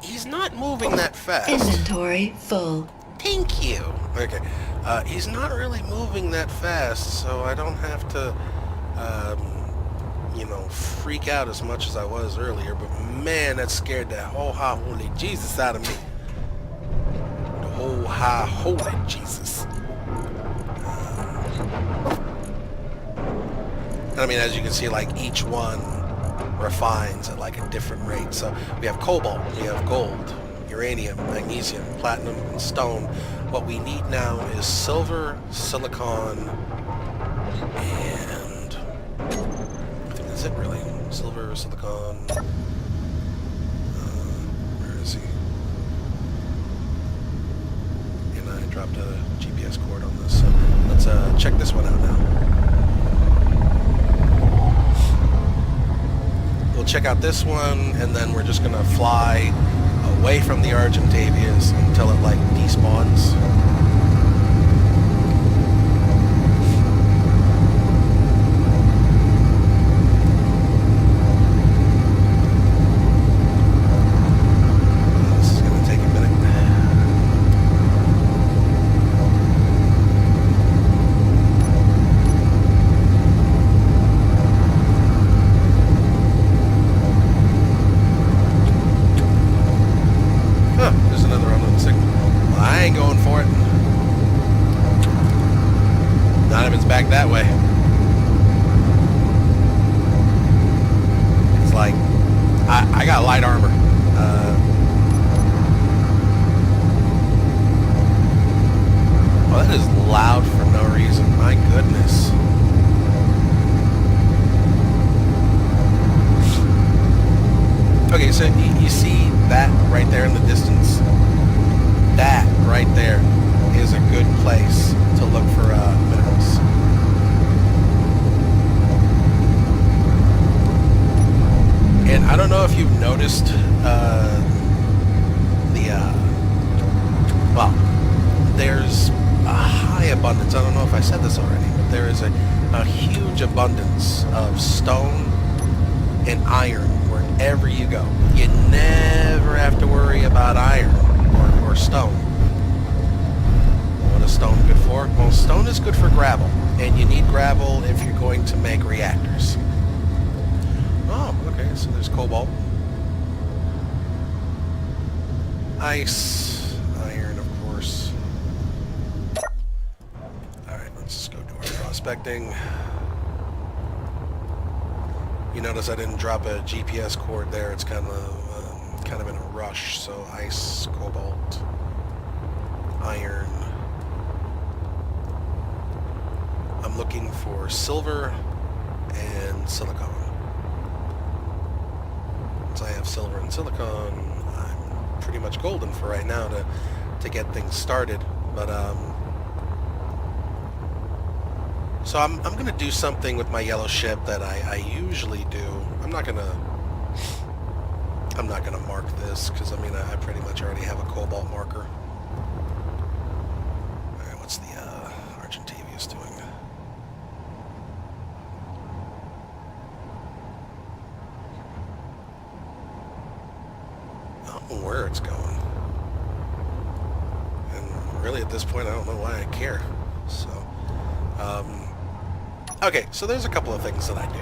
He's not moving that fast. Inventory full. Thank you. Okay. He's not really moving that fast, so I don't have to, freak out as much as I was earlier. But man, that scared the whole holy Jesus out of me. The whole holy Jesus. And I mean, as you can see, like, each one refines at like a different rate. So we have cobalt, we have gold, uranium, magnesium, platinum, and stone. What we need now is silver, silicon, and I think that's it really. Silver, silicon. Where is he? And I dropped a GPS cord on this. So let's check this one out now. We'll check out this one, and then we're just gonna fly away from the Argentavias until it like despawns. This is gonna take a minute. There's another unknown signal. Well, I ain't going for it. Not if it's back that way. It's like, I got light armor. Well, that is loud for no reason. My goodness. Okay, so you see that right there in the distance? That right there is a good place to look for minerals. And I don't know if you've noticed well, there's a high abundance. I don't know if I said this already, but there is a huge abundance of stone and iron wherever you go. You never have to worry about iron or stone. What is stone good for? Well, stone is good for gravel, and you need gravel if you're going to make reactors. Oh, okay, so there's cobalt. Ice, iron, of course. Alright, let's just go do our prospecting. You notice I didn't drop a GPS cord there. It's kind of in a rush. So ice, cobalt, iron. I'm looking for silver and silicon. Once I have silver and silicon, I'm pretty much golden for right now to get things started. But so I'm going to do something with my yellow ship that I usually do. I'm not going to mark this because, I mean, I pretty much already have a cobalt marker. Alright, what's the Argentavius doing? I don't know where it's going. And really at this point I don't know why I care. So, okay, so there's a couple of things that I do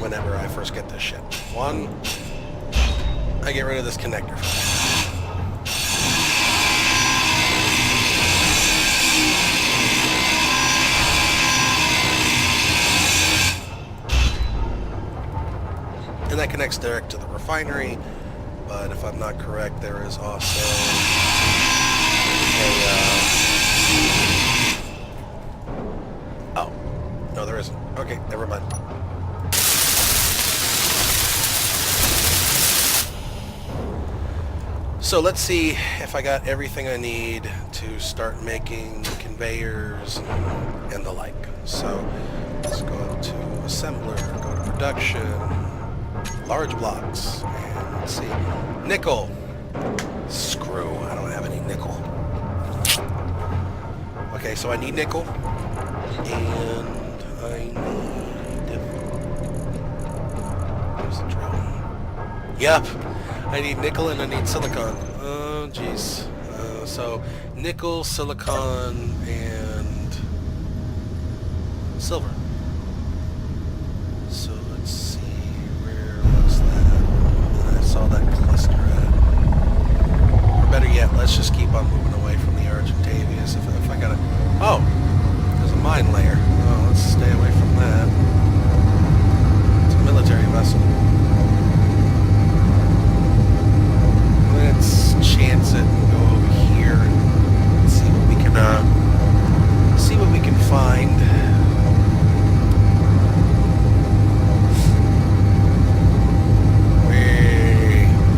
whenever I first get this ship. One, I get rid of this connector. And that connects direct to the refinery, but if I'm not correct, there is also oh, no there isn't. Okay, never mind. So let's see if I got everything I need to start making conveyors and the like. So let's go up to assembler, go to production, large blocks, and let's see. Nickel. Screw, I don't have any nickel. Okay, so I need nickel, and I need... Where's the drill? Yep. I need nickel and I need silicon. Oh, jeez. So, nickel, silicon, and silver. So, let's see. Where was that? I saw that cluster at. Or better yet, let's just keep on moving away from the Argentavius. If I gotta... Oh! There's a mine layer. Oh, let's stay away from that. It's a military vessel. Let's chance it and go over here and see what we can find.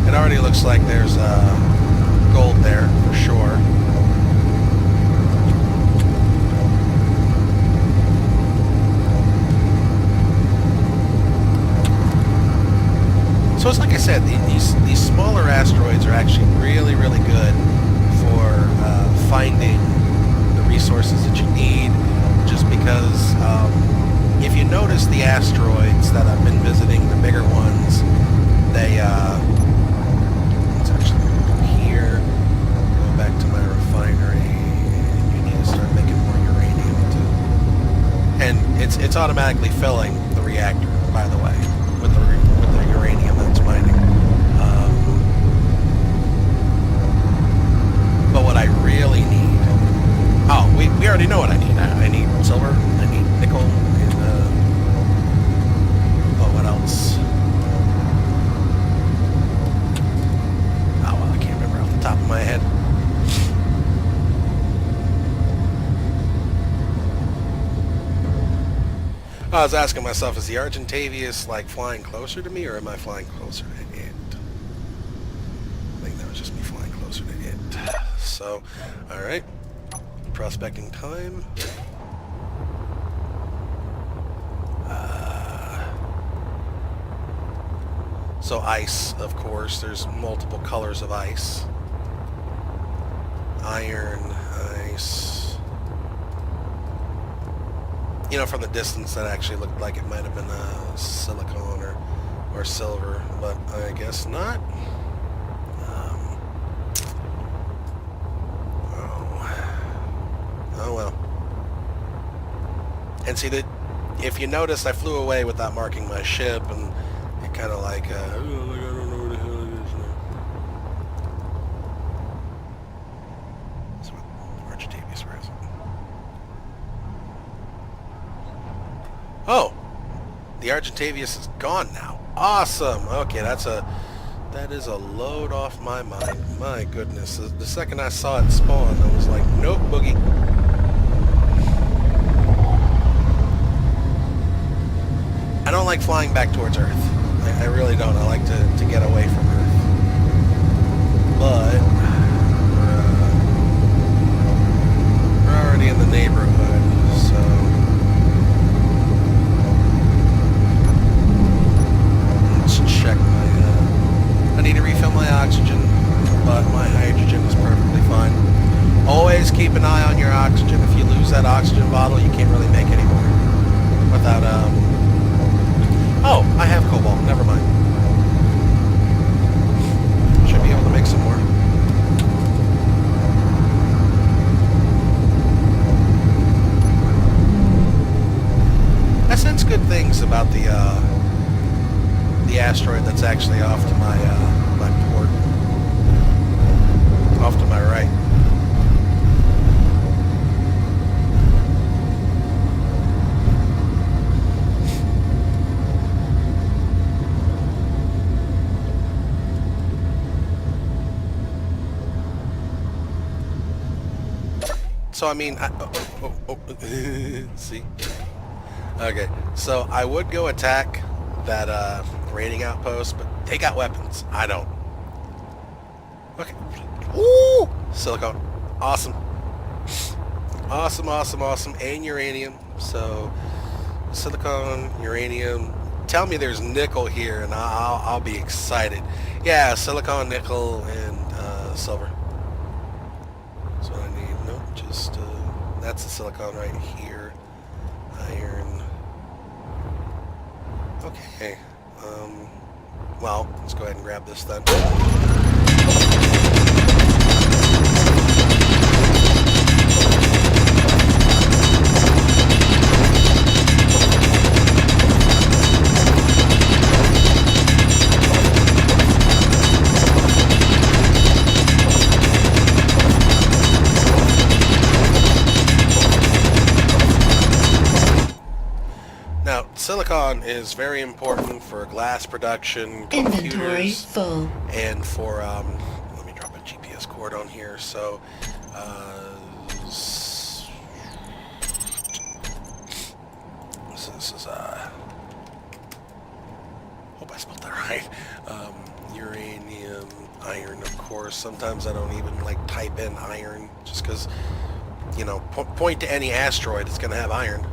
It already looks like there's gold there for sure. So it's like I said, these smaller asteroids are actually really, really good for finding the resources that you need, just because if you notice the asteroids that I've been visiting, the bigger ones, they, let's actually go here, go back to my refinery, and you need to start making more uranium too. And it's automatically filling the reactor, by the way, with the uranium that's mining. But what I really need... Oh, we already know what I need. I need silver, I need nickel, and... oh, what else? Oh, well, I can't remember off the top of my head. I was asking myself, is the Argentavius like flying closer to me, or am I flying closer to it? I think that was just me flying closer to it. So, alright. Prospecting time. So ice, of course. There's multiple colors of ice. Iron, ice. You know, from the distance, that actually looked like it might have been silicon or silver, but I guess not. Oh well. And see, that if you notice, I flew away without marking my ship, and it kind of like, oh, I don't know where the hell it is now. So, Argentavius, where is it? Oh, the Argentavius is gone now. Awesome. Okay, that is a load off my mind. My goodness, the second I saw it spawn, I was like, nope, boogie. I don't like flying back towards Earth. I really don't. I like to get away from Earth. But we're already in the neighborhood, so let's check my... I need to refill my oxygen, but my hydrogen is perfectly fine. Always keep an eye on your oxygen. If you lose that oxygen bottle, you can't really make any more without oh, I have cobalt. Never mind. Should be able to make some more. I sense good things about the asteroid that's actually off to my my port, off to my right. So, I mean, see? Okay, so I would go attack that raiding outpost, but they got weapons. I don't. Okay. Woo! Silicon. Awesome. Awesome, awesome, awesome. And uranium. So, silicon, uranium. Tell me there's nickel here, and I'll be excited. Yeah, silicon, nickel, and silver. That's what I need. Nope, just that's the silicon right here. Iron. Okay. well, let's go ahead and grab this then. Now, silicon is very important for glass production, Inventory computers, full. and for, let me drop a GPS cord on here, so, this is, hope I spelled that right, uranium, iron, of course. Sometimes I don't even, like, type in iron, just because, you know, point to any asteroid, it's going to have iron.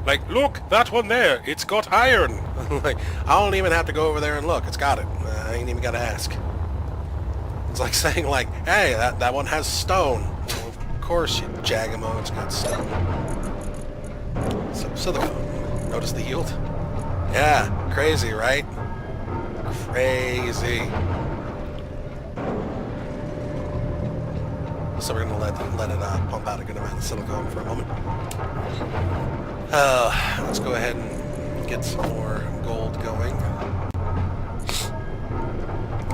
Like, look, that one there, it's got iron. Like, I don't even have to go over there and look. It's got it. I ain't even got to ask. It's like saying, like, hey, that one has stone. Well, of course, you jagamo, it's got stone. So, silicone. Notice the yield? Yeah, crazy, right? Crazy. So we're going to let it pump out a good amount of silicone for a moment. Let's go ahead and get some more gold going.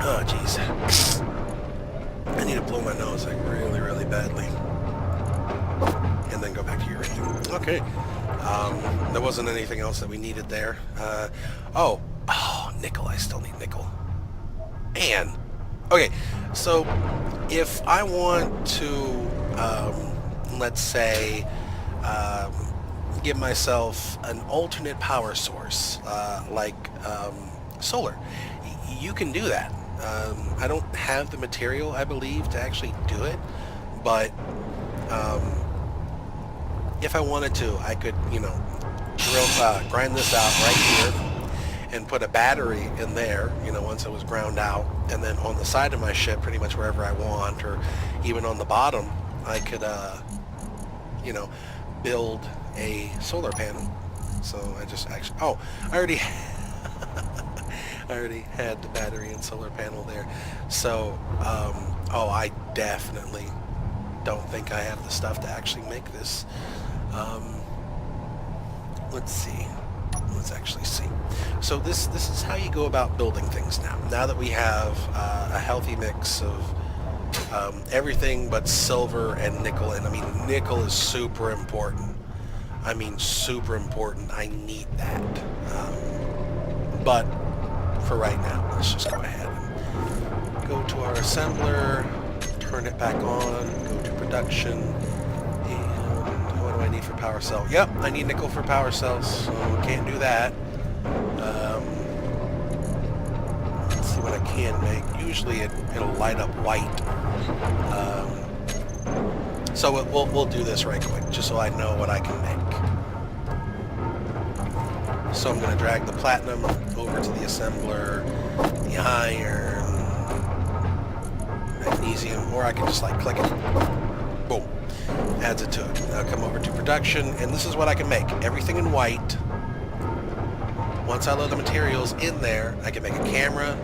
Oh, jeez. I need to blow my nose like really, really badly. And then go back to uranium. Okay. There wasn't anything else that we needed there. Oh, nickel. I still need nickel. And, okay, so if I want to, let's say, give myself an alternate power source, like solar. You can do that. I don't have the material, I believe, to actually do it, but if I wanted to, I could, you know, grind this out right here and put a battery in there, you know, once it was ground out, and then on the side of my ship, pretty much wherever I want, or even on the bottom, I could, you know, build a solar panel. So I just actually, I already I already had the battery and solar panel there. So I definitely don't think I have the stuff to actually make this. Let's see. Let's actually see. So this is how you go about building things now. Now that we have a healthy mix of everything but silver and nickel, and I mean nickel is super important. I mean super important. I need that. But for right now, let's just go ahead and go to our assembler, turn it back on, go to production, and what do I need for power cell? Yep, I need nickel for power cells, so can't do that. Let's see what I can make. Usually it'll light up white. So we'll do this right quick, just so I know what I can make. So I'm going to drag the platinum over to the assembler, the iron, magnesium, or I can just like click it. Boom. Adds it to it. Now come over to production, and this is what I can make. Everything in white. Once I load the materials in there, I can make a camera,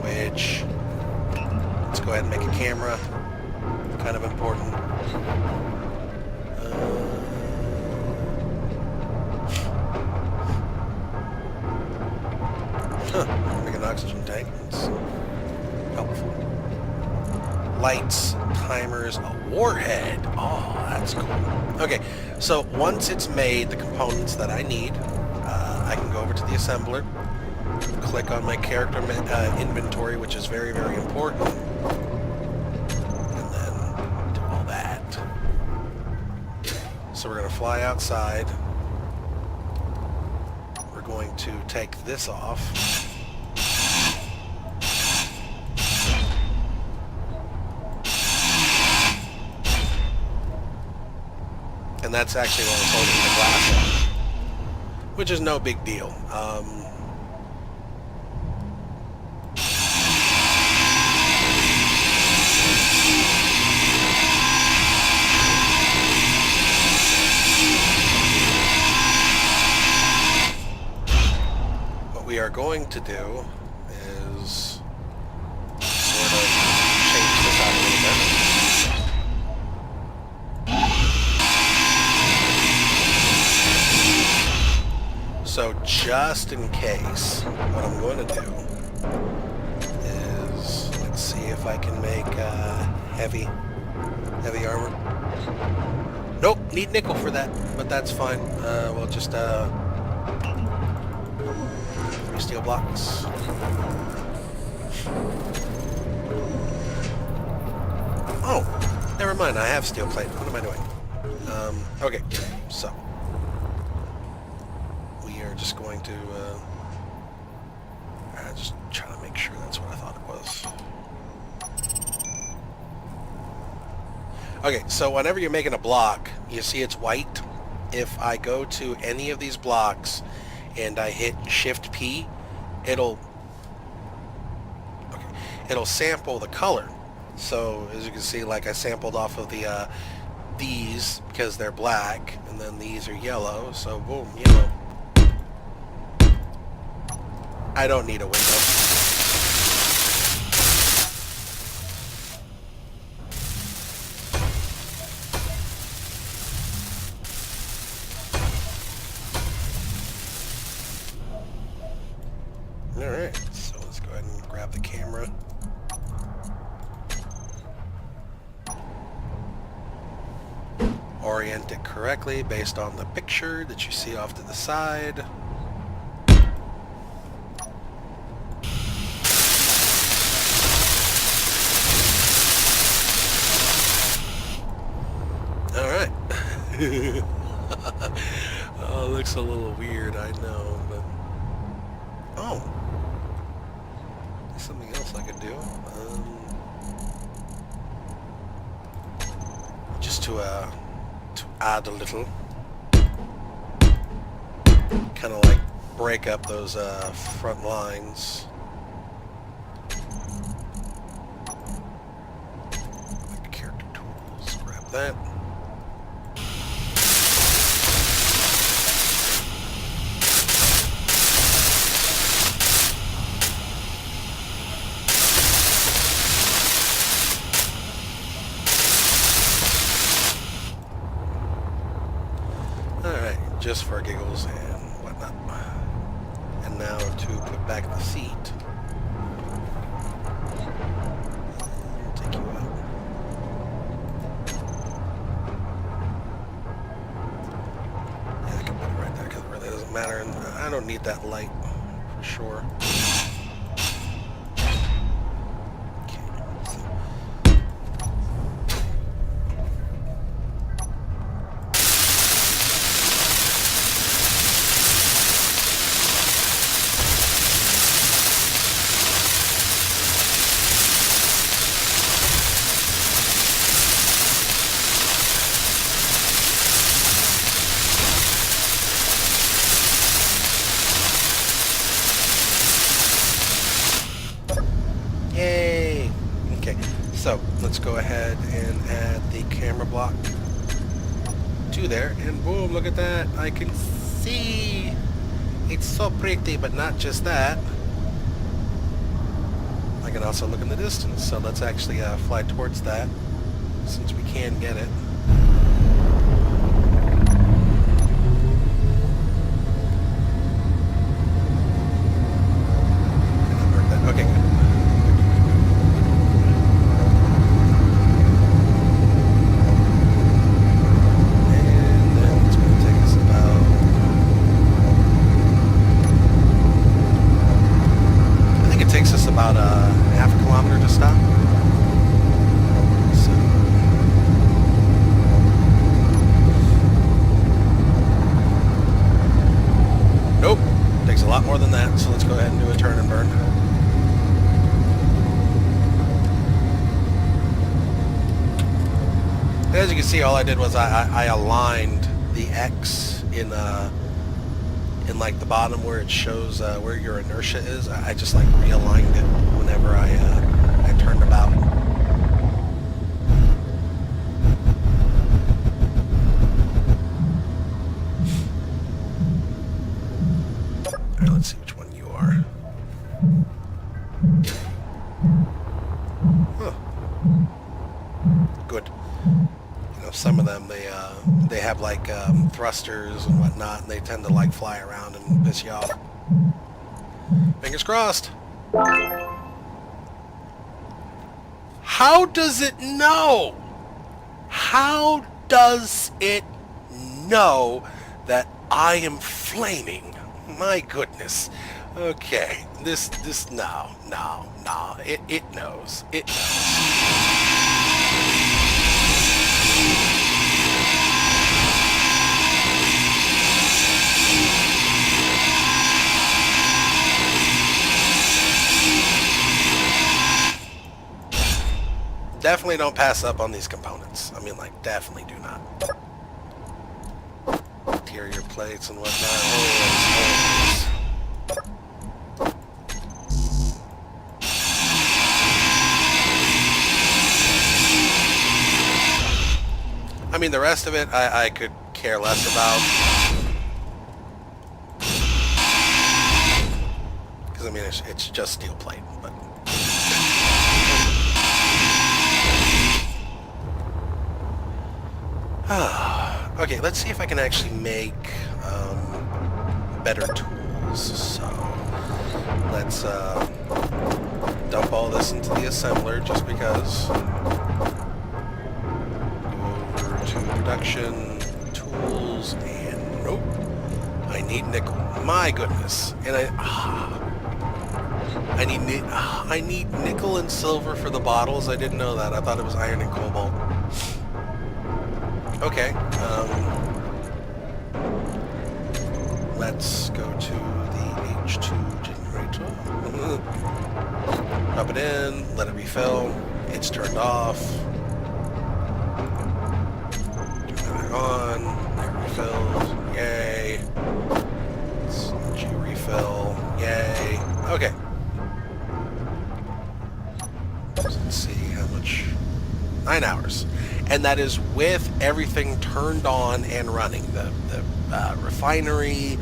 which, let's go ahead and make a camera. Kind of important. Make an oxygen tank. It's helpful. Lights, timers, a warhead. Oh, that's cool. Okay, so once it's made, the components that I need, I can go over to the assembler, click on my character inventory, which is very, very important, and then do all that. So we're going to fly outside. We're going to take this off. And that's actually what I was holding the glass on, which is no big deal. What we are going to do is sort of change this out a little bit. So just in case, what I'm going to do is, let's see if I can make heavy armor. Nope, need nickel for that, but that's fine. We'll just 3 steel blocks. Oh, never mind. I have steel plate. What am I doing? Okay, so we are just going to just try to make sure that's what I thought it was. Okay, so whenever you're making a block, you see it's white. If I go to any of these blocks and I hit Shift P, it'll sample the color. So as you can see, like I sampled off of the these because they're black, and then these are yellow. So boom, yellow. I don't need a window. Alright, so let's go ahead and grab the camera. Orient it correctly based on the picture that you see off to the side. Alright. Oh, it looks a little weird, I know, but... Oh! There's something else I could do. Just to add a little. Kind of like break up those front lines. Like character tools, grab that. Just for giggles and whatnot. And now to put back the seat. I'll take you out. Yeah, I can put it right there because it really doesn't matter. And I don't need that light for sure. Yay! Okay, so let's go ahead and add the camera block to there, and boom, look at that! I can see! It's so pretty, but not just that. I can also look in the distance, so let's actually fly towards that, since we can get it. Okay, good. Takes us about half a kilometer to stop. So. Nope, takes a lot more than that, so let's go ahead and do a turn and burn. As you can see, all I did was I aligned the X in like the bottom where it shows where your inertia is. I just like realigned it whenever I turned about. Alright, let's see which one you are. Huh. Good. You know, some of them, they have like thrusters and whatnot, and they tend to like fly around and piss you off. Fingers crossed. How does it know? How does it know that I am flaming? My goodness. Okay, no. It knows. It knows. Definitely don't pass up on these components. I mean, like, definitely do not. Interior plates and whatnot. Always. I mean, the rest of it, I could care less about. Because, I mean, it's just steel plate, but... Okay, let's see if I can actually make better tools. So let's dump all this into the assembler just because. Go over to production, tools, and nope. I need nickel. My goodness. And I need nickel and silver for the bottles. I didn't know that. I thought it was iron and cobalt. Okay, let's go to the H2 generator. Drop it in, let it refill. It's turned off. Turn it back on. It refills. Yay. G refill. Yay. Okay. Let's see how much. 9 hours. And that is with everything turned on and running. The refinery,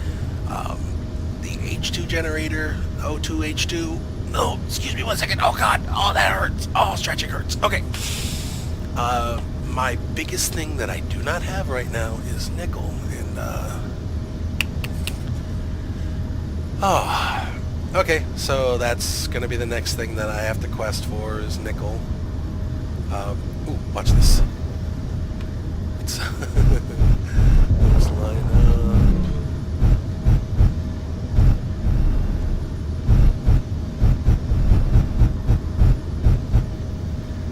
the H2 generator, O2 H2. No, excuse me 1 second. Oh, God. Oh, that hurts. Oh, stretching hurts. Okay. My biggest thing that I do not have right now is nickel. And, oh. Okay, so that's going to be the next thing that I have to quest for is nickel. Ooh, watch this. Let's line up.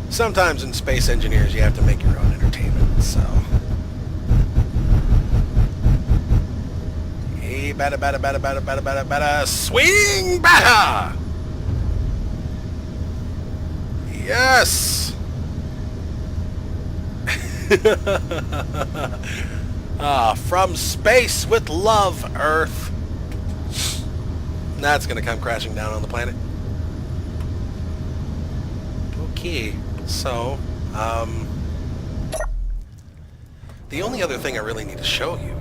Sometimes in Space Engineers you have to make your own entertainment, so. Hey, bada, swing batter! Yes! From space with love, Earth. That's gonna come crashing down on the planet. Okay, so, the only other thing I really need to show you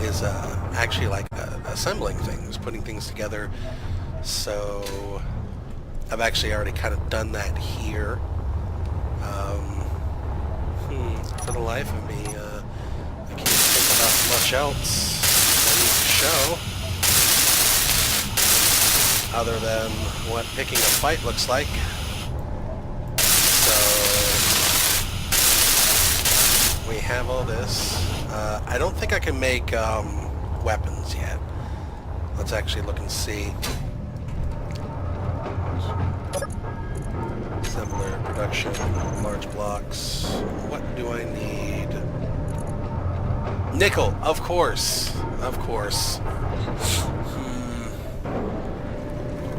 is actually like assembling things, putting things together. So, I've actually already kind of done that here. For the life of me, I can't think about much else I need to show other than what picking a fight looks like. So we have all this. I don't think I can make weapons yet. Let's actually look and see. Assembler, production, large blocks. What do I need? Nickel, of course. Of course.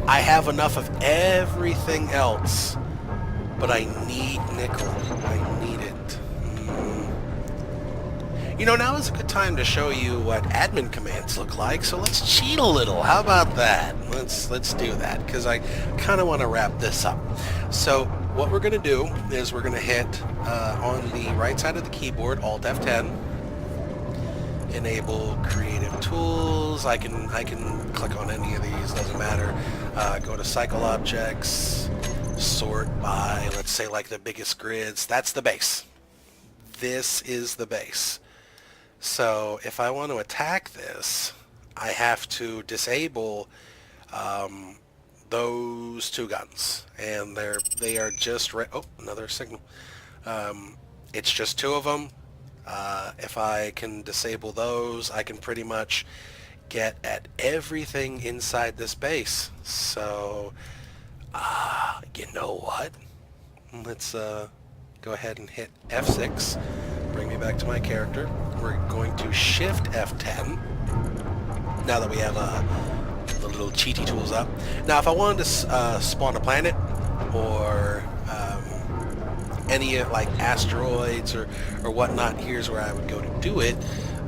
I have enough of everything else, but I need nickel. I need it. You know, now is a good time to show you what admin commands look like, so let's cheat a little. How about that? Let's do that, because I kind of want to wrap this up. So what we're going to do is we're going to hit on the right side of the keyboard, Alt F10, enable creative tools. I can click on any of these, doesn't matter. Go to cycle objects, sort by, let's say, like the biggest grids. That's the base. This is the base. So if I want to attack this, I have to disable those two guns, and they are just oh, another signal. It's just two of them. If I can disable those, I can pretty much get at everything inside this base. So, you know what? Let's go ahead and hit F6. Bring me back to my character. We're going to Shift F10. Now that we have the little cheaty tools up. Now, if I wanted to spawn a planet or any like asteroids or whatnot, here's where I would go to do it.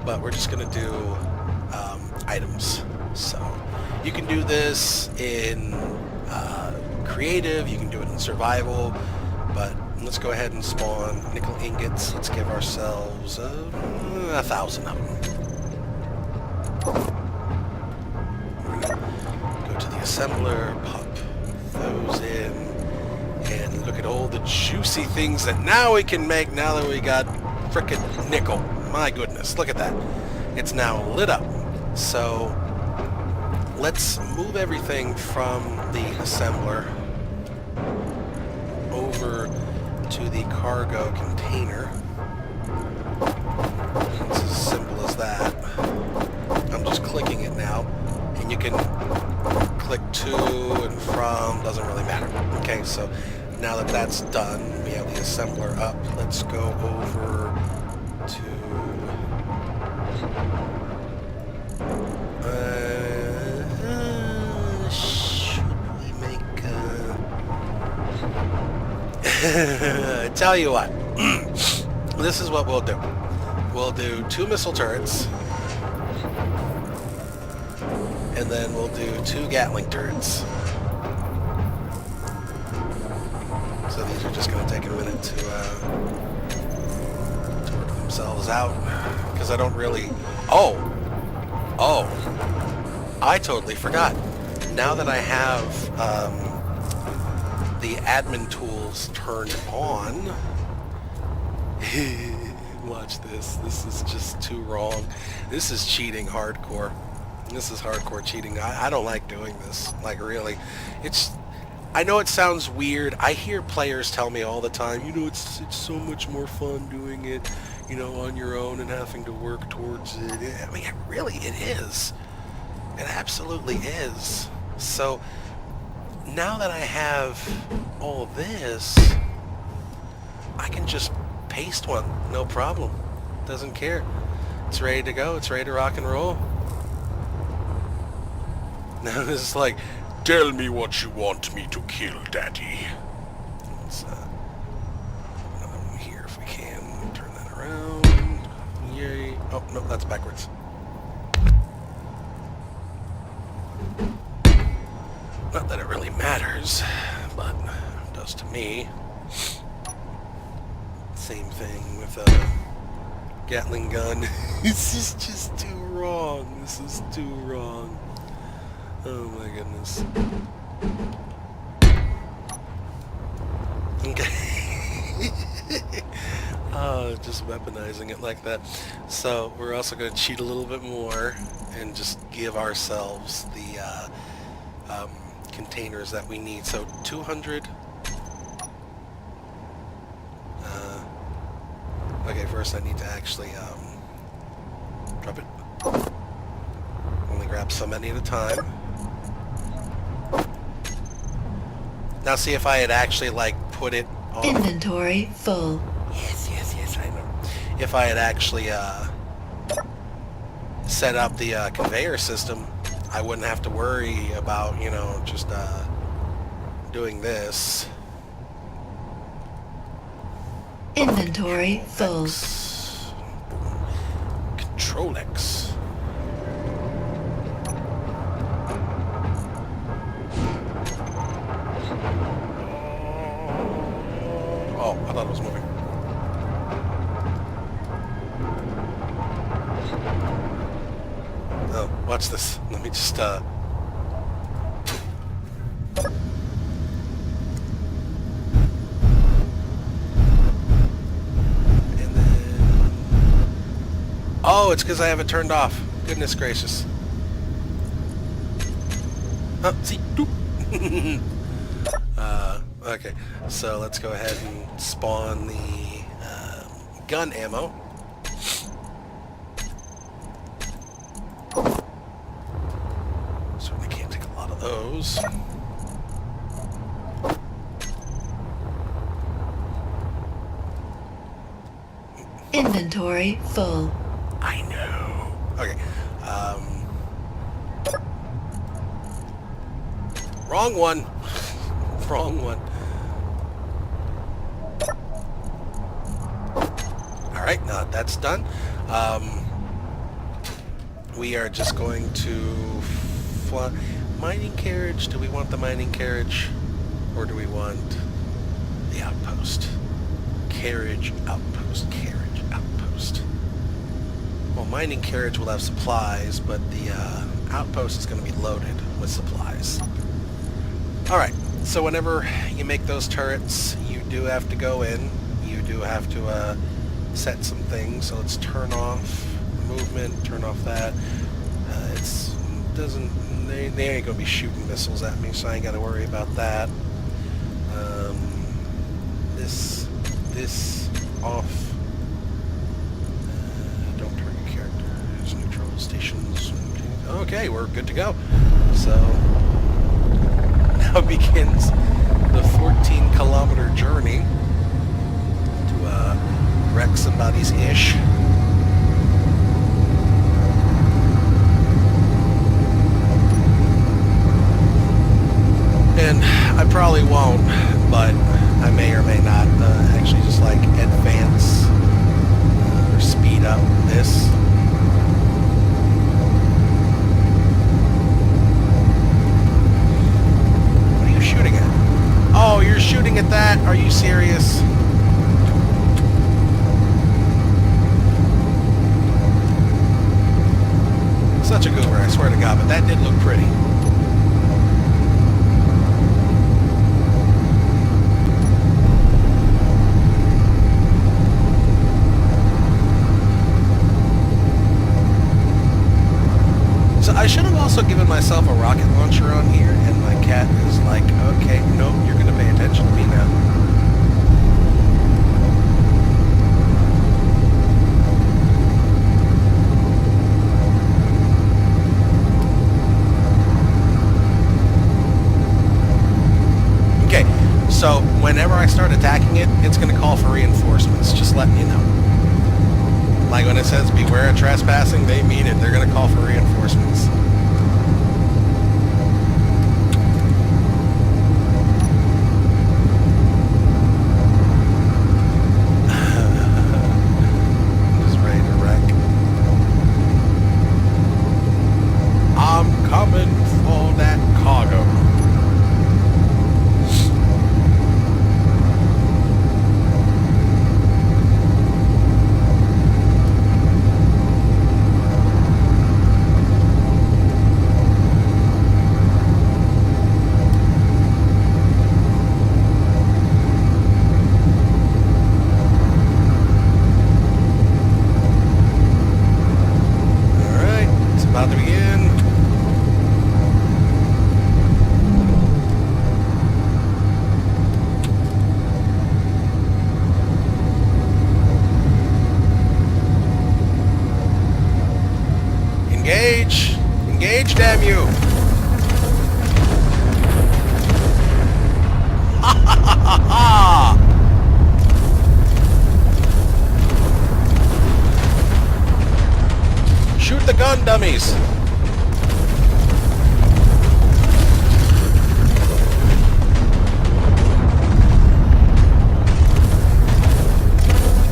But we're just going to do items. So you can do this in creative, you can do it in survival, but let's go ahead and spawn nickel ingots. Let's give ourselves 1,000 of them. Go to the assembler, pop those in, and look at all the juicy things that now we can make now that we got frickin' nickel. My goodness, look at that. It's now lit up. So let's move everything from the assembler over to the cargo container. It's as simple as that. I'm just clicking it now, and you can click to and from, doesn't really matter. Okay, so now that that's done, we have the assembler up. Let's go over to should we make tell you what, this is what we'll do. We'll do 2 missile turrets, and then we'll do 2 Gatling turrets. So these are just going to take a minute to work themselves out, because I don't really... Oh, I totally forgot. Now that I have the admin tools turned on, watch this. This is just too wrong. This is cheating hardcore. This is hardcore cheating. I don't like doing this. Like, really. I know it sounds weird. I hear players tell me all the time, you know, it's so much more fun doing it, you know, on your own and having to work towards it. I mean, it is. It absolutely is. So, now that I have all this, I can just paste one, no problem. Doesn't care. It's ready to go. It's ready to rock and roll. Now this is like, tell me what you want me to kill, Daddy. Let's here if we can turn that around. Yay! Oh no, that's backwards. Not that it really matters, but it does to me. Same thing with a Gatling gun. This is just too wrong. This is too wrong. Oh my goodness. Okay. Oh, just weaponizing it like that. So we're also going to cheat a little bit more and just give ourselves the containers that we need. So 200. Okay, first I need to actually drop it. Only grab so many at a time. Now see, if I had actually like put it on... Inventory full. Yes, I know. If I had actually set up the conveyor system, I wouldn't have to worry about, you know, just doing this. Inventory full. X. Control X. Oh, I thought it was moving. Oh, watch this. Let me just Oh, it's because I have it turned off. Goodness gracious. Oh, see? Doop. Okay, so let's go ahead and spawn the gun ammo. Certainly can't take a lot of those. Inventory full. I know. Okay. Wrong one. Wrong one. Alright, now that's done. We are just going to fly. Mining carriage. Do we want the mining carriage? Or do we want the outpost? Carriage, outpost, carriage, outpost. Well, mining carriage will have supplies, but the outpost is going to be loaded with supplies. Alright, so whenever you make those turrets, you do have to go in. You do have to set some things. So let's turn off movement, turn off that. They ain't going to be shooting missiles at me, so I ain't got to worry about that. This off. Don't target characters, neutral stations. Okay, we're good to go. So now begins the 14-kilometer journey to wreck somebody's ish. And I probably won't, but I may or may not actually just like advance or speed up this. What are you shooting at? Oh, you're shooting at that? Are you serious? Such a goober, I swear to God, but that did look pretty. I should have also given myself a rocket launcher on here, and my cat is like, okay, no, you're going to pay attention to me now. Okay, so whenever I start attacking it, it's going to call for reinforcements, just letting you know. Like when it says beware of trespassing, they mean it. They're going to call for reinforcements. I'm just ready to wreck. I'm coming for that cargo. About to begin. Engage! Engage, damn you! Ha ha ha ha ha! Shoot the gun, dummies!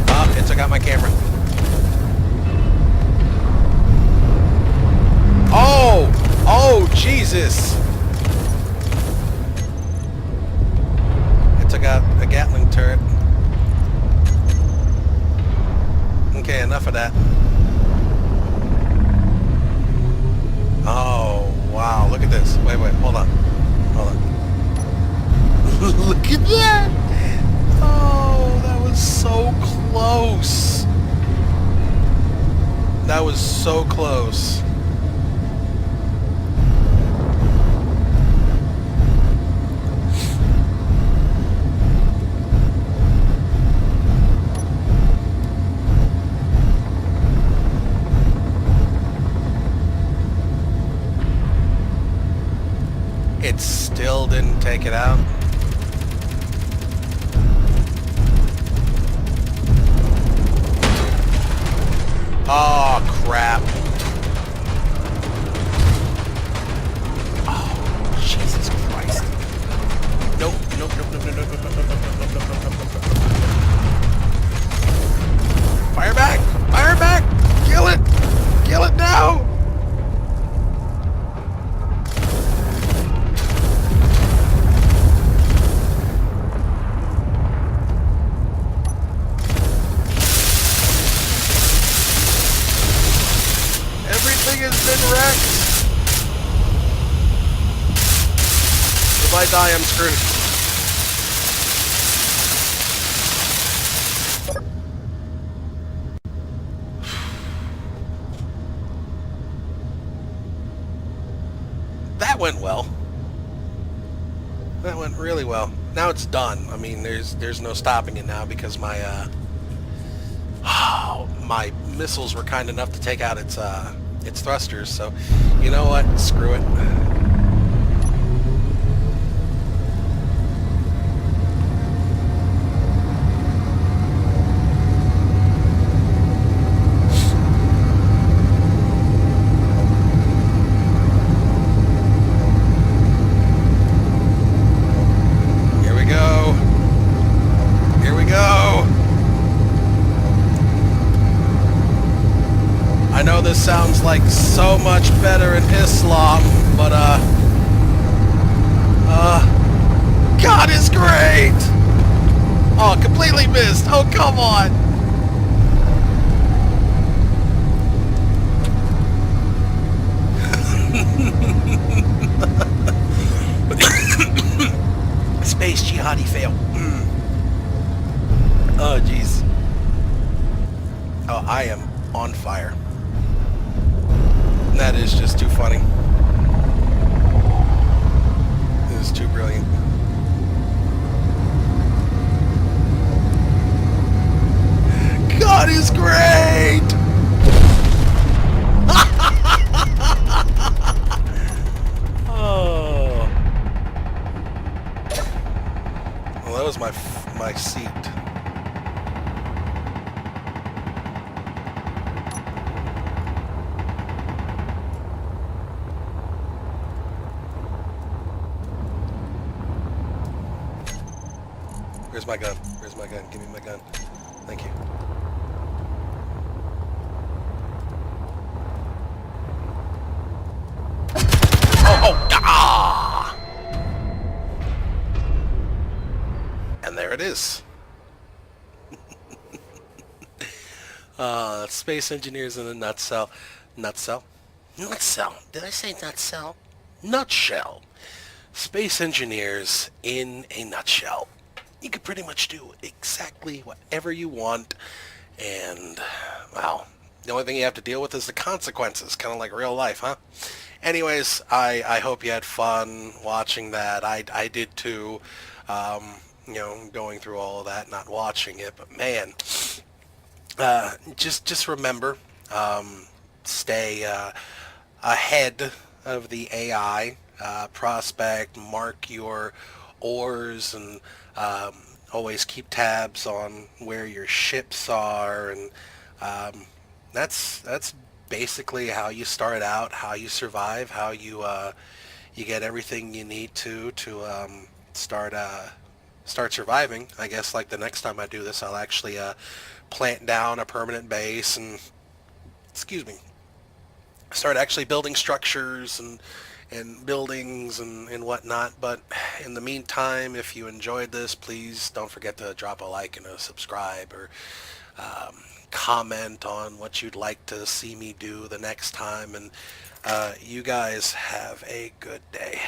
Ah, it took out my camera. Oh! Oh, Jesus! It took out a Gatling turret. Okay, enough of that. Oh, wow. Look at this. Wait, hold on. Hold on. Look at that! Oh, that was so close. That was so close. It still didn't take it out. Oh, crap. Oh, Jesus Christ. Nope, nope, nope, nope, nope, nope, nope, nope, nope, nope, nope, nope, nope, nope, nope. Fire back! Fire back! Kill it! Kill it now! Everything has been wrecked. If I die, I'm screwed. That went well. That went really well. Now it's done. I mean, there's no stopping it now because my my missiles were kind enough to take out its thrusters. So, you know what? Screw it. I know this sounds like so much better in Islam, but God is great! Oh, completely missed. Oh, come on. Space jihadi fail. Oh, jeez. Oh, I am on fire. That is just too funny. It is too brilliant. God is great! Oh. Well, that was my seat. Where's my gun? Where's my gun? Give me my gun. Thank you. Oh, ah! And there it is. Space engineers in a nutshell. Nutshell? Nutshell. Did I say nutshell? Nutshell. Space engineers in a nutshell. You could pretty much do exactly whatever you want, and, well, the only thing you have to deal with is the consequences, kind of like real life, huh? Anyways, I hope you had fun watching that. I did too, you know, going through all of that, not watching it, but man, just remember, stay ahead of the AI, prospect, mark your ores, and always keep tabs on where your ships are, and that's basically how you start out, how you survive, how you you get everything you need to start surviving. I guess like the next time I do this, I'll actually plant down a permanent base and, excuse me, start actually building structures and buildings and whatnot. But in the meantime, if you enjoyed this, please don't forget to drop a like and a subscribe, or comment on what you'd like to see me do the next time. And you guys have a good day.